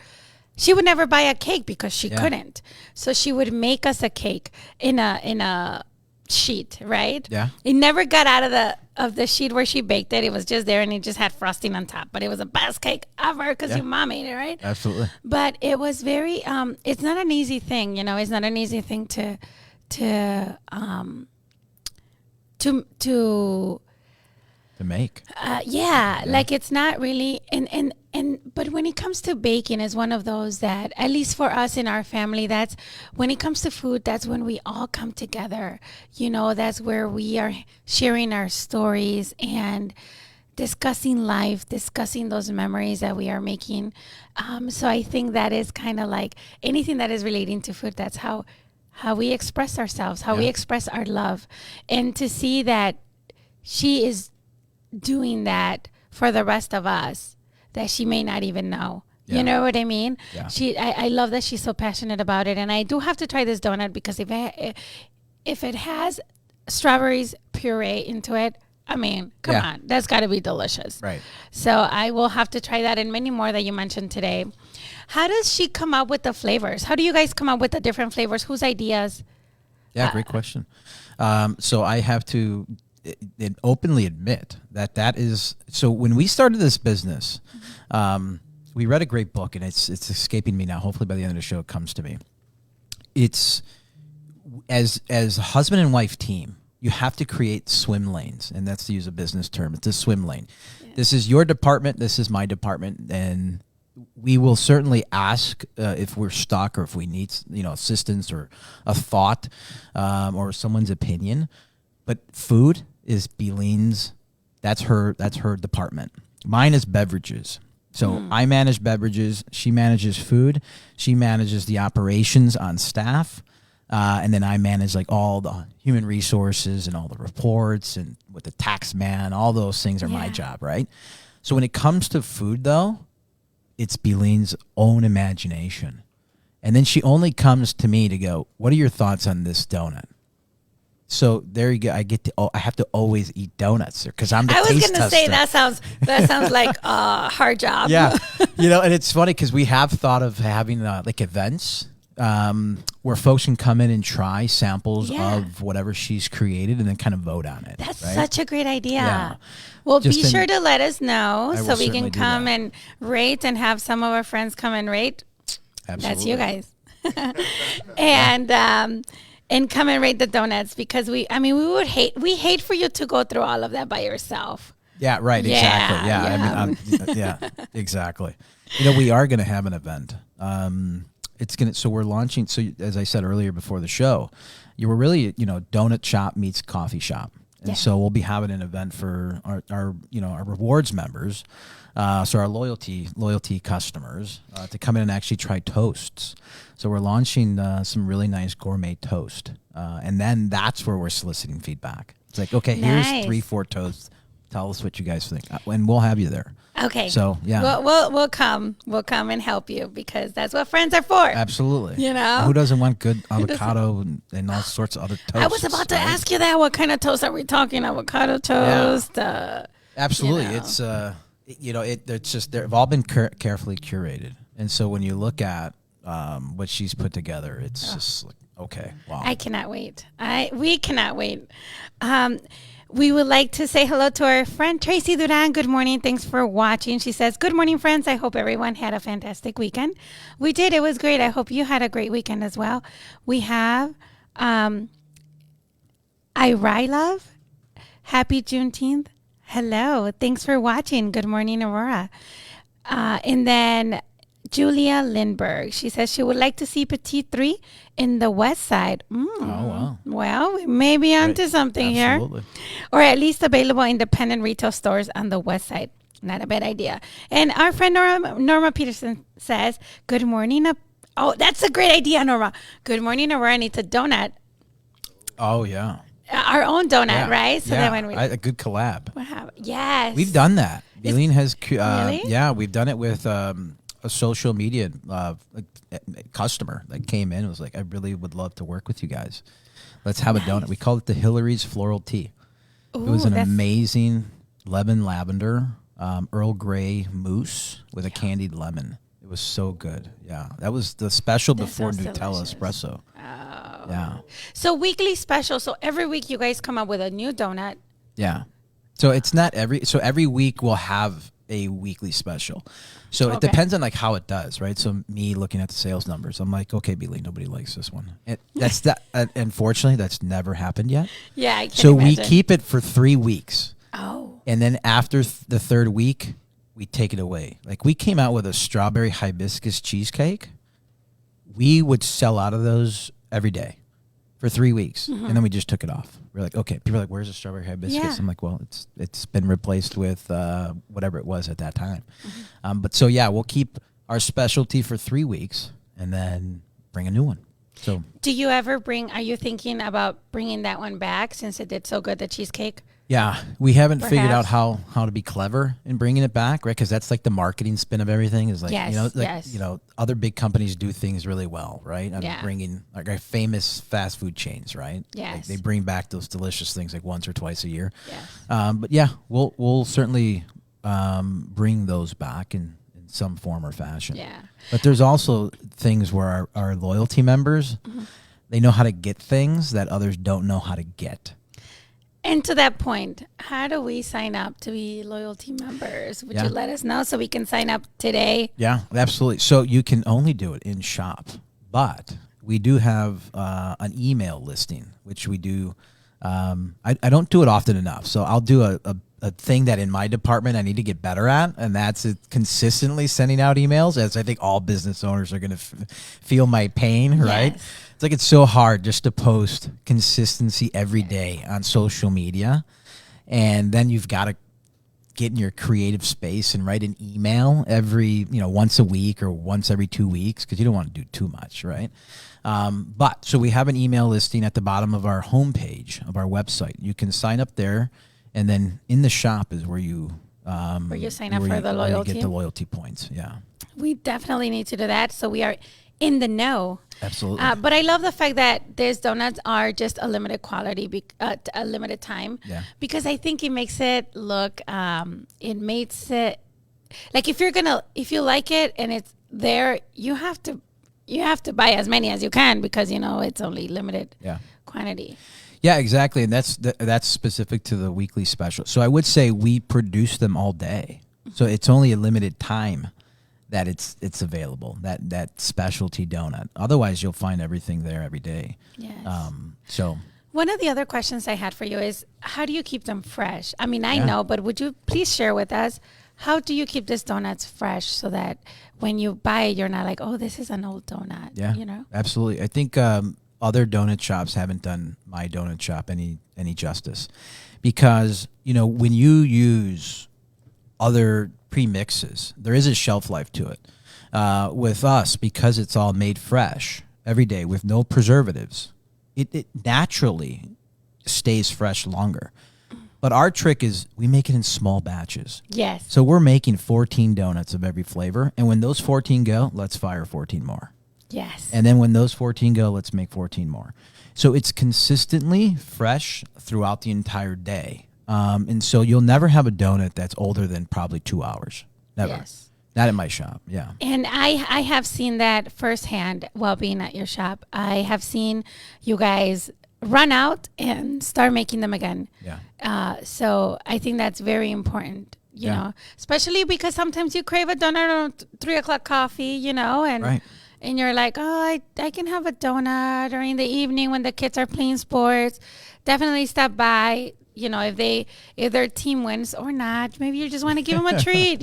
buy a cake because she Yeah. couldn't. So she would make us a cake in a sheet, right? Yeah. It never got out of the sheet where she baked it. It was just there, and it just had frosting on top. But it was the best cake ever because Yeah. your mom made it, right? Absolutely. But it was very. It's not an easy thing, It's not an easy thing to To make. like it's not really, but when it comes to baking, is one of those that, at least for us in our family, that's when it comes to food, that's when we all come together. That's where we are sharing our stories and discussing life, discussing those memories that we are making. So I think that is kind of like anything that is relating to food. That's how we express ourselves, how we Yeah. express our love, and to see that she is doing that for the rest of us that she may not even know. Yeah. You know what I mean? Yeah. I love that she's so passionate about it, and I do have to try this donut, because if it has strawberries puree into it, I mean, come Yeah. on, that's got to be delicious. Right. So I will have to try that, and many more that you mentioned today. How does she come up with the flavors? How do you guys come up with the different flavors? Whose ideas? Yeah, great question. So I have to openly admit that is, so when we started this business, we read a great book, and it's escaping me now. Hopefully by the end of the show it comes to me. It's as a husband and wife team, you have to create swim lanes, and that's to use a business term. It's a swim lane. Yeah. This is your department. This is my department, and we will certainly ask if we're stuck or if we need assistance or a thought or someone's opinion. But food is Beeline's. That's her department. Mine is beverages. So I manage beverages. She manages food. She manages the operations on staff. And then I manage like all the human resources and all the reports and with the tax man, all those things are my job, right? So when it comes to food, though, it's Beeleen's own imagination. And then she only comes to me to go, what are your thoughts on this donut? So there you go. I have to always eat donuts because I'm the taste tester. I was going to say that sounds like a hard job. Yeah. And it's funny because we have thought of having like events where folks can come in and try samples of whatever she's created and then kind of vote on it. That's right? such a great idea. Yeah. Well, be sure to let us know I so will we can certainly do come that. and rate and have some of our friends come and rate. Absolutely. That's you guys. And come and rate the donuts because we hate for you to go through all of that by yourself. Yeah, right. Exactly. Yeah. Exactly. We are going to have an event. So we're launching. So as I said earlier before the show, you were really, donut shop meets coffee shop. And so we'll be having an event for our rewards members. So our loyalty customers to come in and actually try toasts. So we're launching some really nice gourmet toast. And then that's where we're soliciting feedback. It's like, okay, here's 3-4 toasts. Tell us what you guys think. And we'll have you there. Okay. So, yeah. We'll come and help you because that's what friends are for. Absolutely. Who doesn't want good avocado and all sorts of other toasts? I was about to ask you that. What kind of toast are we talking? Avocado toast? Yeah. Absolutely. It's, it's just, they've all been carefully curated. And so when you look at what she's put together, it's just like, okay, wow. I cannot wait. We cannot wait. We would like to say hello to our friend Tracy Duran. Good morning. Thanks for watching. She says, good morning, friends. I hope everyone had a fantastic weekend. We did. It was great. I hope you had a great weekend as well. We have I Love. Happy Juneteenth. Hello. Thanks for watching. Good morning, Aurora. And then Julia Lindberg. She says she would like to see Petit 3 in the West Side. Oh, wow. Well, we may be onto something Absolutely. here. Or at least available independent retail stores on the West Side. Not a bad idea. And our friend Norma Peterson says, good morning. Oh, that's a great idea, Norma. Good morning, Aurora needs a donut. Oh, yeah. Our own donut, right? So yeah. then when A good collab. Yes. We've done that. Beeleen has, Really? Yeah, we've done it with a social media customer that came in and was like, I really would love to work with you guys. Let's have a donut. We called it the Hillary's Floral Tea. It was an amazing lemon lavender, Earl Grey mousse with a candied lemon. It was so good. Yeah. That was the special before Nutella espresso. Oh. Yeah. So weekly special. So every week you guys come up with a new donut. Yeah. So it's not every week we'll have a weekly special. So it depends on like how it does, right? So me looking at the sales numbers, I'm like, okay, Beeleen, nobody likes this one. Unfortunately, that's never happened yet. Yeah, I can So imagine. we keep it for 3 weeks. Oh. And then after the third week, we take it away. Like we came out with a strawberry hibiscus cheesecake. We would sell out of those every day for 3 weeks. And then we just took it off. We're like, okay, people are like, where's the strawberry hibiscus? Yeah. I'm like, well, it's been replaced with whatever it was at that time. But so, yeah, we'll keep our specialty for 3 weeks and then bring a new one. So, Do you ever are you thinking about bringing that one back since it did so good, the cheesecake? yeah, we haven't figured out Perhaps. how to be clever in bringing it back, right? Because that's like the marketing spin of everything is like, Yes, other big companies do things really well, right? I'm Yeah. bringing like famous fast food chains, right? Yes. Like, they bring back those delicious things like once or twice a year. Yes. But yeah, we'll certainly bring those back in some form or fashion. Yeah. But there's also things where our loyalty members, they know how to get things that others don't know how to get. And to that point, how do we sign up to be loyalty members? Would Yeah. you let us know so we can sign up today? Yeah, absolutely. So you can only do it in shop, but we do have an email listing, which we do. I don't do it often enough. So I'll do a thing that in my department I need to get better at, and that's consistently sending out emails, as I think all business owners are going to feel my pain, right? Yes. It's like it's so hard just to post consistency every day on social media, and then you've got to get in your creative space and write an email every, once a week or once every 2 weeks, because you don't want to do too much, right? But so we have an email listing at the bottom of our homepage of our website. You can sign up there, and then in the shop is where you Where you sign up for the where you loyalty? get the loyalty points. Yeah. We definitely need to do that so we are in the know. Absolutely. But I love the fact that these donuts are just a limited quality, a limited time. Yeah. Because I think it makes it look, it makes it like if you like it and it's there, you have to buy as many as you can because it's only limited quantity. Yeah, exactly, and that's specific to the weekly special. So I would say we produce them all day, so it's only a limited time that it's available. That specialty donut. Otherwise, you'll find everything there every day. Yes. So one of the other questions I had for you is, how do you keep them fresh? I mean, I know, but would you please share with us, how do you keep these donuts fresh so that when you buy it, you're not like, oh, this is an old donut? yeah, absolutely. I think other donut shops haven't done my donut shop any justice, because when you use other premixes, there is a shelf life to it. With us, because it's all made fresh every day with no preservatives, it naturally stays fresh longer. But our trick is we make it in small batches. Yes. So we're making 14 donuts of every flavor, and when those 14 go, let's fire 14 more. Yes. And then when those 14 go, let's make 14 more. So it's consistently fresh throughout the entire day. And so you'll never have a donut that's older than probably 2 hours. Never. Yes. Not at my shop. Yeah. And I have seen that firsthand while being at your shop. I have seen you guys run out and start making them again. Yeah. So I think that's very important, you know, especially because sometimes you crave a donut or 3 o'clock coffee, and Right. and you're like, oh, I can have a donut, or in the evening when the kids are playing sports, definitely stop by. If their team wins or not, maybe you just want to give them a treat,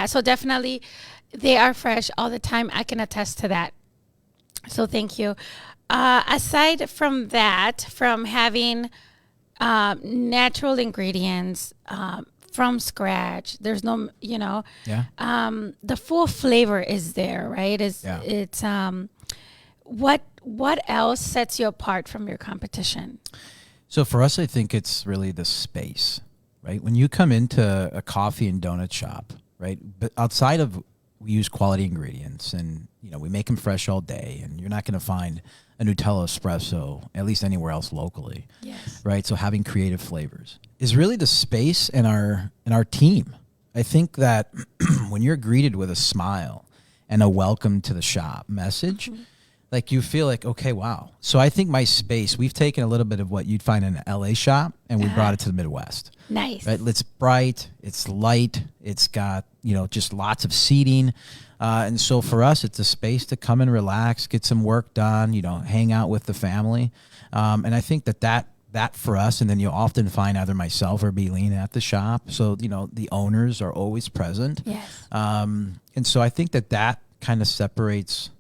So definitely they are fresh all the time. I can attest to that. So thank you. Aside from that, from having natural ingredients from scratch, there's no, the full flavor is there, right? It's what else sets you apart from your competition? So for us, I think it's really the space, right? When you come into a coffee and donut shop, right? But outside of, we use quality ingredients, and we make them fresh all day, and you're not going to find a Nutella espresso at least anywhere else locally. Yes. Right. So having creative flavors is really the space and our team. I think that when you're greeted with a smile and a welcome to the shop message, like you feel like, okay, wow. So I think my space, we've taken a little bit of what you'd find in an LA shop and we brought it to the Midwest. Nice. Right. It's bright, it's light, it's got, just lots of seating. And so for us, it's a space to come and relax, get some work done, hang out with the family. And I think that for us, and then you'll often find either myself or Beeline at the shop. So, the owners are always present. Yes. And so I think that kind of separates,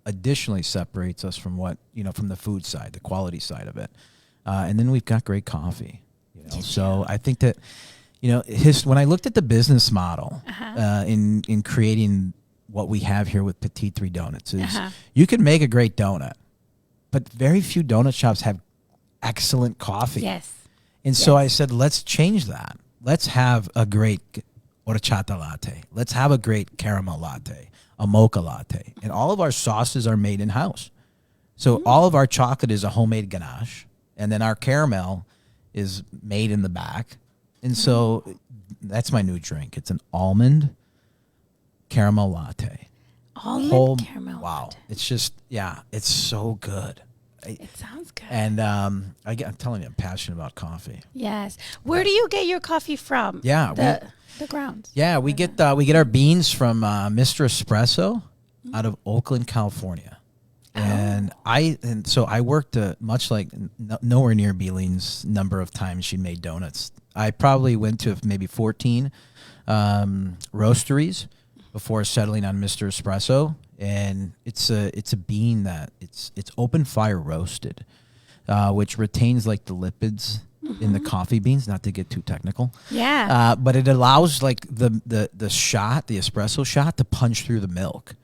additionally separates us from from the food side, the quality side of it. And then we've got great coffee, So I think that, when I looked at the business model in creating what we have here with Petit 3 Donuts is you can make a great donut, but very few donut shops have excellent coffee. Yes. And so I said, let's change that. Let's have a great horchata latte. Let's have a great caramel latte, a mocha latte. And all of our sauces are made in-house. So all of our chocolate is a homemade ganache, and then our caramel is made in the back. And so that's my new drink. It's an almond caramel latte. Almond caramel wow. latte. It's just, it's so good. It sounds good. And I'm telling you, I'm passionate about coffee. Yes. Where do you get your coffee from? Yeah. The grounds. Yeah, we get our beans from Mr. Espresso out of Oakland, California. And so I worked much like nowhere near Beeling's number of times she made donuts. I probably went to maybe 14 roasteries before settling on Mr. Espresso. And it's a bean that it's open fire roasted, which retains like the lipids in the coffee beans, not to get too technical. Yeah. But it allows like the shot, the espresso shot, to punch through the milk.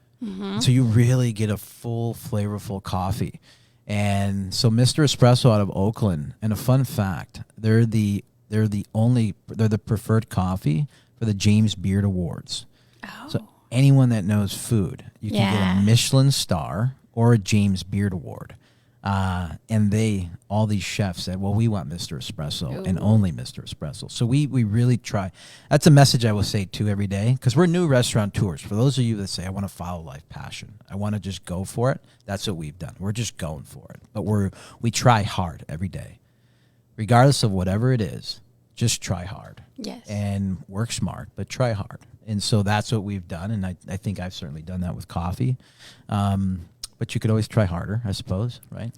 So you really get a full flavorful coffee. And so Mr. Espresso out of Oakland, and a fun fact, they're the they're the preferred coffee for the James Beard Awards. Oh. So anyone that knows food, you can get a Michelin star or a James Beard Award. And all these chefs said, well, we want Mr. Espresso and only Mr. Espresso. So we really try. That's a message I will say too every day, because we're new restaurateurs. For those of you that say, I want to follow life passion, I want to just go for it. That's what we've done. We're just going for it. But we try hard every day, regardless of whatever it is. Just try hard. Yes. And work smart, but try hard. And so that's what we've done. And I think I've certainly done that with coffee. But you could always try harder, I suppose, right?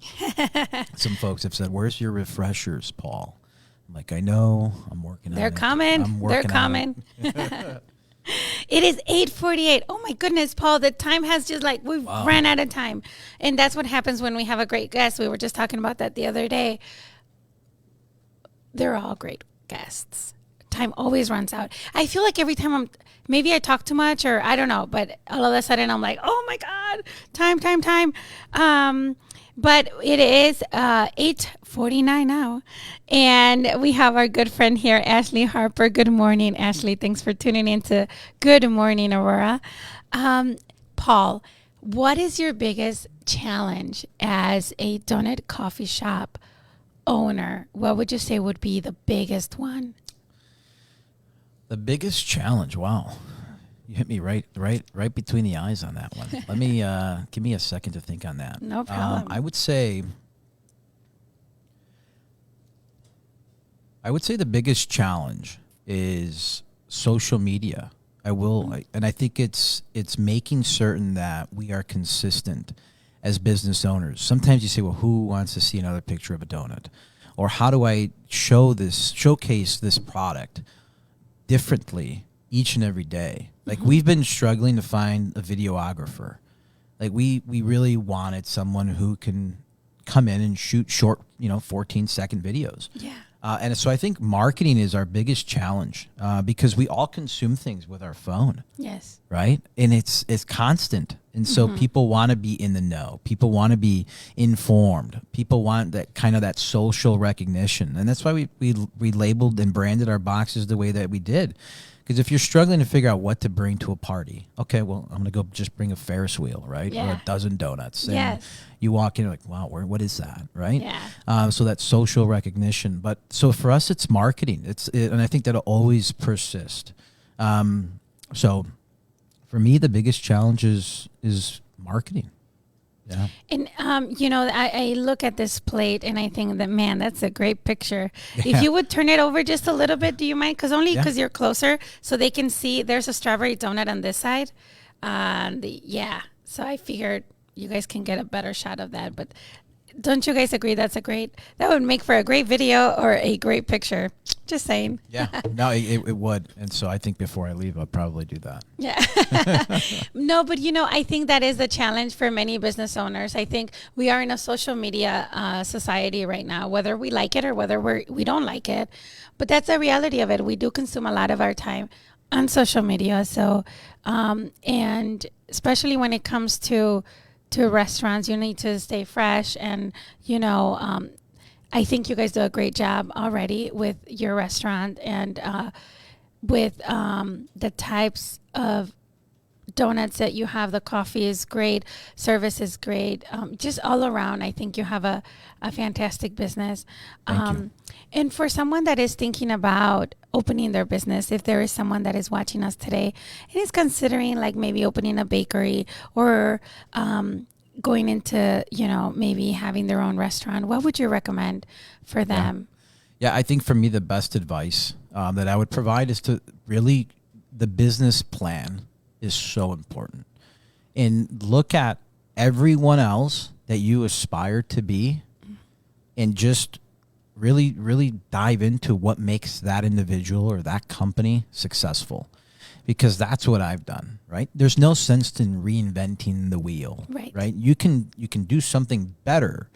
Some folks have said, where's your refreshers, Paul? I'm like, I know, I'm working on it. They're coming. They're coming. It is 8:48. Oh, my goodness, Paul. The time has just we've ran out of time. And that's what happens when we have a great guest. We were just talking about that the other day. They're all great guests. Time always runs out. I feel like every time maybe I talk too much or I don't know, but all of a sudden I'm like, oh my God, time. But it is 8:49 now. And we have our good friend here, Ashley Harper. Good morning, Ashley. Thanks for tuning in to Good Morning, Aurora. Paul, what is your biggest challenge as a donut coffee shop owner? What would you say would be the biggest one? The biggest challenge, wow. You hit me right between the eyes on that one. Let me give me a second to think on that. No problem. I would say the biggest challenge is social media. And I think it's making certain that we are consistent as business owners. Sometimes you say, well, who wants to see another picture of a donut? Or how do I showcase this product differently each and every day? We've been struggling to find a videographer. We really wanted someone who can come in and shoot short, 14-second videos. Yeah. And so I think marketing is our biggest challenge because we all consume things with our phone. Yes. Right? And it's constant. And so people want to be in the know. People want to be informed. People want that kind of that social recognition. And that's why we labeled and branded our boxes the way that we did. Because if you're struggling to figure out what to bring to a party, okay, well, I'm going to go just bring a Ferris wheel, right? Yeah. Or a dozen donuts. And yes. you walk in, like, wow, what is that, right? Yeah. So that social recognition. But so for us, it's marketing. And I think that'll always persist. So for me, the biggest challenge is marketing. Yeah. And, I look at this plate and I think that, man, that's a great picture. Yeah. If you would turn it over just a little bit, do you mind? Because you're closer so they can see there's a strawberry donut on this side. So I figured you guys can get a better shot of that. But don't you guys agree that would make for a great video or a great picture? Just saying. Yeah. No, it would. And so I think before I leave, I'll probably do that. Yeah. No, but I think that is a challenge for many business owners. I think we are in a social media society right now, whether we like it or whether we don't like it. But that's the reality of it. We do consume a lot of our time on social media. So, and especially when it comes to restaurants, you need to stay fresh. And, I think you guys do a great job already with your restaurant and with the types of donuts that you have. The coffee is great. Service is great. Just all around, I think you have a fantastic business. Thank you. And for someone that is thinking about opening their business, if there is someone that is watching us today and is considering maybe opening a bakery or going into, maybe having their own restaurant, what would you recommend for them? Yeah, I think for me, the best advice that I would provide is to really, the business plan is so important. And look at everyone else that you aspire to be and just really, really dive into what makes that individual or that company successful. Because that's what I've done, right? There's no sense in reinventing the wheel, right? You can do something better,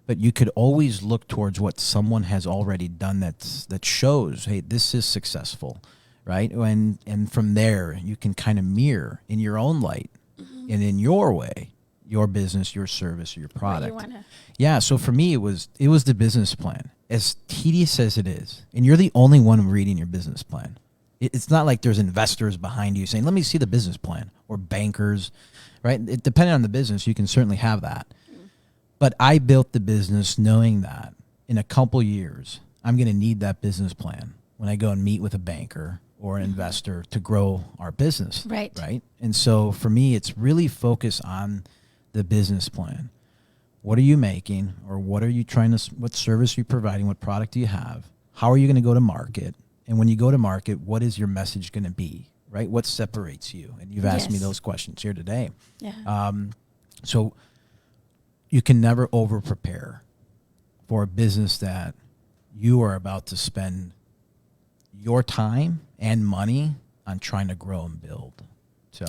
but you could always look towards what someone has already done that shows, hey, this is successful, right? And from there, you can kind of mirror in your own light and in your way, your business, your service, or your What product. you wanna- Yeah, so for me, it was the business plan. As tedious as it is, and you're the only one reading your business plan. It's not like there's investors behind you saying, let me see the business plan, or bankers, right? Depending on the business, you can certainly have that. But I built the business knowing that in a couple years, I'm going to need that business plan when I go and meet with a banker or an investor to grow our business. Right. Right. And so for me, it's really focused on the business plan. What are you making, or what are you trying to, what service are you providing? What product do you have? How are you going to go to market? And when you go to market, what is your message going to be, right? What separates you? And you've asked me Yes. those questions here today. Yeah. So you can never over prepare for a business that you are about to spend your time and money on trying to grow and build. So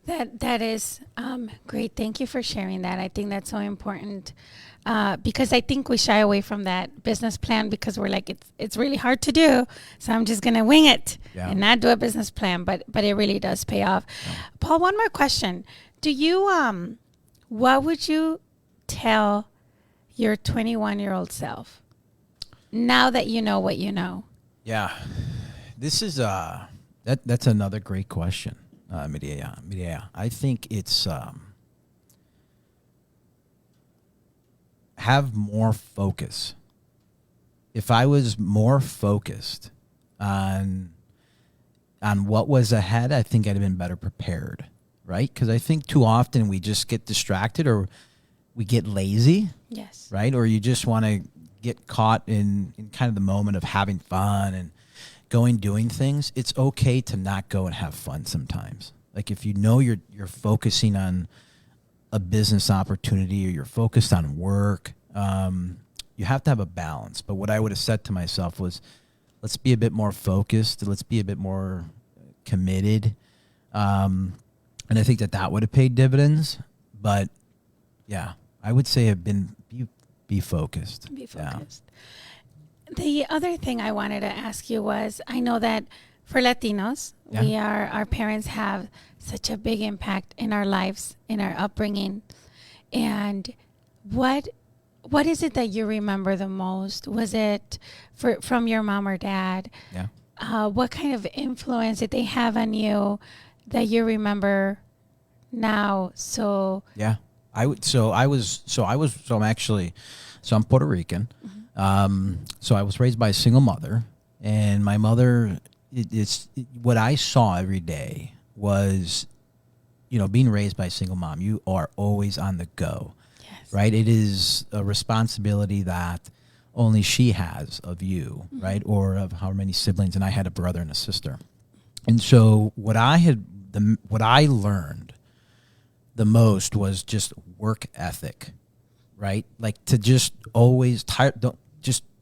That is great. Thank you for sharing that. I think that's so important because I think we shy away from that business plan because we're like, it's really hard to do, so I'm just gonna wing it and not do a business plan. But it really does pay off. Yeah. Paul, one more question: do you what would you tell your 21-year-old self now that you know what you know? Yeah, this is that's another great question. Medea. I think it's have more focus. If I was more focused on what was ahead, I think I'd have been better prepared, right? Because I think too often we just get distracted or we get lazy. Yes. Right? Or you just want to get caught in kind of the moment of having fun and doing things. It's okay to not go and have fun sometimes. Like if you know you're focusing on a business opportunity or you're focused on work, you have to have a balance. But what I would have said to myself was, let's be a bit more focused. Let's be a bit more committed. And I think that would have paid dividends. But yeah, I would say be focused. Be focused. Yeah. The other thing I wanted to ask you was, I know that for Latinos, our parents have such a big impact in our lives, in our upbringing. And what is it that you remember the most? Was it from your mom or dad? Yeah. What kind of influence did they have on you that you remember now? So yeah, I'm Puerto Rican. Mm-hmm. So I was raised by a single mother, and my mother, what I saw every day was, being raised by a single mom, you are always on the go. Yes. Right? It is a responsibility that only she has of you, mm-hmm. right? Or of how many siblings, and I had a brother and a sister. And so what I learned the most was just work ethic, right? Like to just always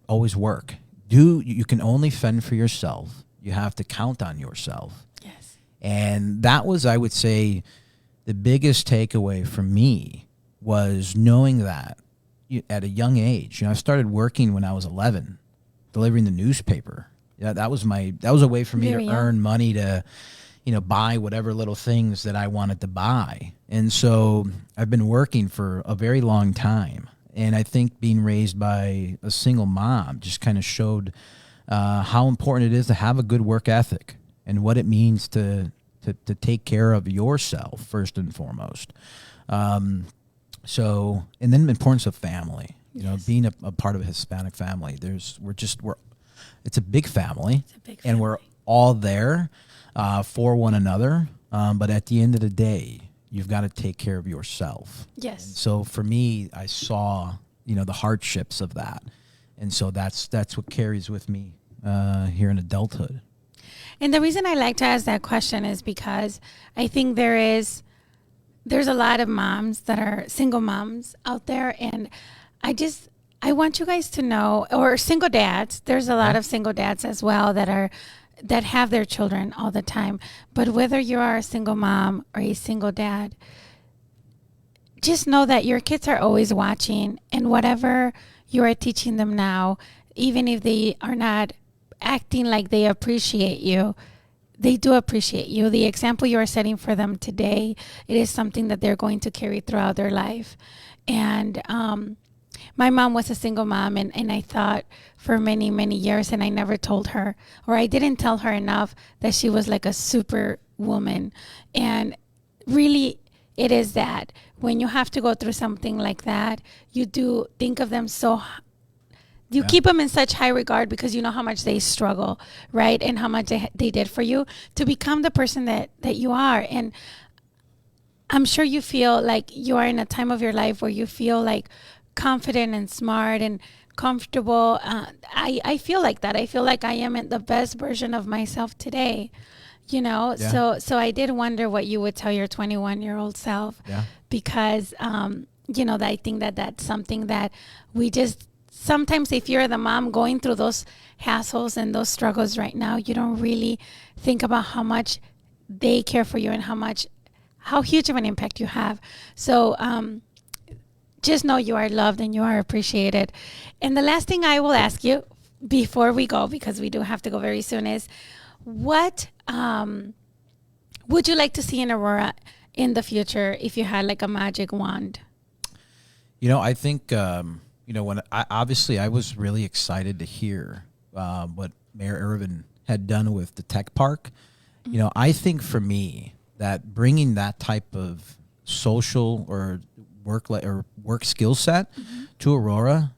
always work. You can only fend for yourself. You have to count on yourself. Yes. And that was, I would say, the biggest takeaway for me was knowing that at a young age. I started working when I was 11, delivering the newspaper. Yeah, that was a way for me to earn money to, buy whatever little things that I wanted to buy. And so I've been working for a very long time. And I think being raised by a single mom just kind of showed how important it is to have a good work ethic and what it means to take care of yourself first and foremost. And then the importance of family. Being a part of a Hispanic family. It's a big family, and we're all there for one another. But at the end of the day, you've got to take care of yourself. Yes. And so for me, I saw, the hardships of that. And so that's what carries with me here in adulthood. And the reason I like to ask that question is because I think there's a lot of moms that are single moms out there. And I want you guys to know, or single dads, there's a lot of single dads as well that have their children all the time. But whether you are a single mom or a single dad, just know that your kids are always watching, and whatever you are teaching them now, even if they are not acting like they appreciate you, they do appreciate you. The example you are setting for them today, it is something that they're going to carry throughout their life. And my mom was a single mom, and I thought for many, many years, and I never told her, or I didn't tell her enough that she was like a super woman. And really, it is that when you have to go through something like that, you do think of them you keep them in such high regard because you know how much they struggle, right? And how much they did for you to become the person that you are. And I'm sure you feel like you are in a time of your life where you feel like confident and smart and comfortable. I feel like that. I feel like I am at the best version of myself today, you know? Yeah. So I did wonder what you would tell your 21-year-old self, because, you know, I think that that's something that we just, sometimes if you're the mom going through those hassles and those struggles right now, you don't really think about how much they care for you and how huge of an impact you have. So just know you are loved and you are appreciated. And the last thing I will ask you before we go, because we do have to go very soon, is what would you like to see in Aurora in the future if you had like a magic wand? You know, I think, you know, when I was really excited to hear what Mayor Irvin had done with the tech park. You know, I think for me that bringing that type of social or work skill set to Aurora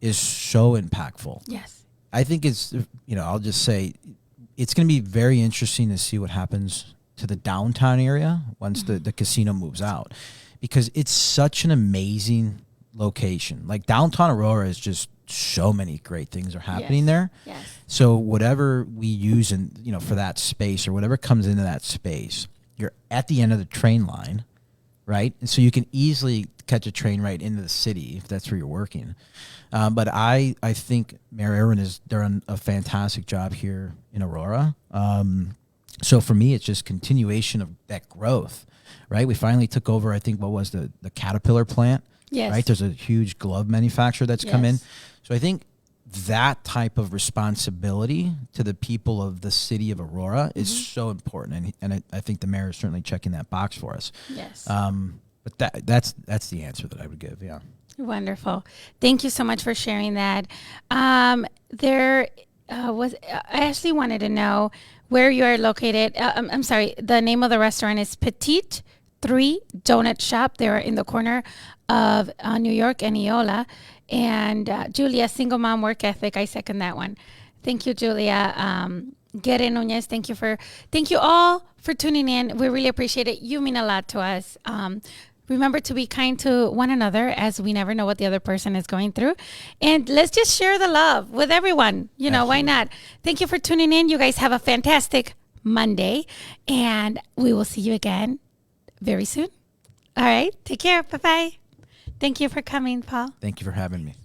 is so impactful. Yes. I think it's, you know, I'll just say it's going to be very interesting to see what happens to the downtown area once the casino moves out, because it's such an amazing location. Like downtown Aurora is just so many great things are happening there. Yes. So whatever we use for that space or whatever comes into that space, you're at the end of the train line, right? And so you can easily catch a train right into the city if that's where you're working. But I think Mayor Irwin has done a fantastic job here in Aurora. So for me, it's just continuation of that growth, right? We finally took over, I think, what was the Caterpillar plant. Yes. Right. There's a huge glove manufacturer that's come in. Yes. So I think that type of responsibility to the people of the city of Aurora is so important. And I think the mayor is certainly checking that box for us. Yes. But that's the answer that I would give. Yeah. Wonderful. Thank you so much for sharing that. I actually wanted to know where you are located. I'm sorry. The name of the restaurant is Petit 3 Donut Shop. They're in the corner of New York and Eola. And Julia, single mom work ethic. I second that one. Thank you, Julia. Gere Nunez, thank you all for tuning in. We really appreciate it. You mean a lot to us. Remember to be kind to one another, as we never know what the other person is going through. And let's just share the love with everyone. You know, why not? Thank you for tuning in. You guys have a fantastic Monday. And we will see you again very soon. All right. Take care. Bye-bye. Thank you for coming, Paul. Thank you for having me.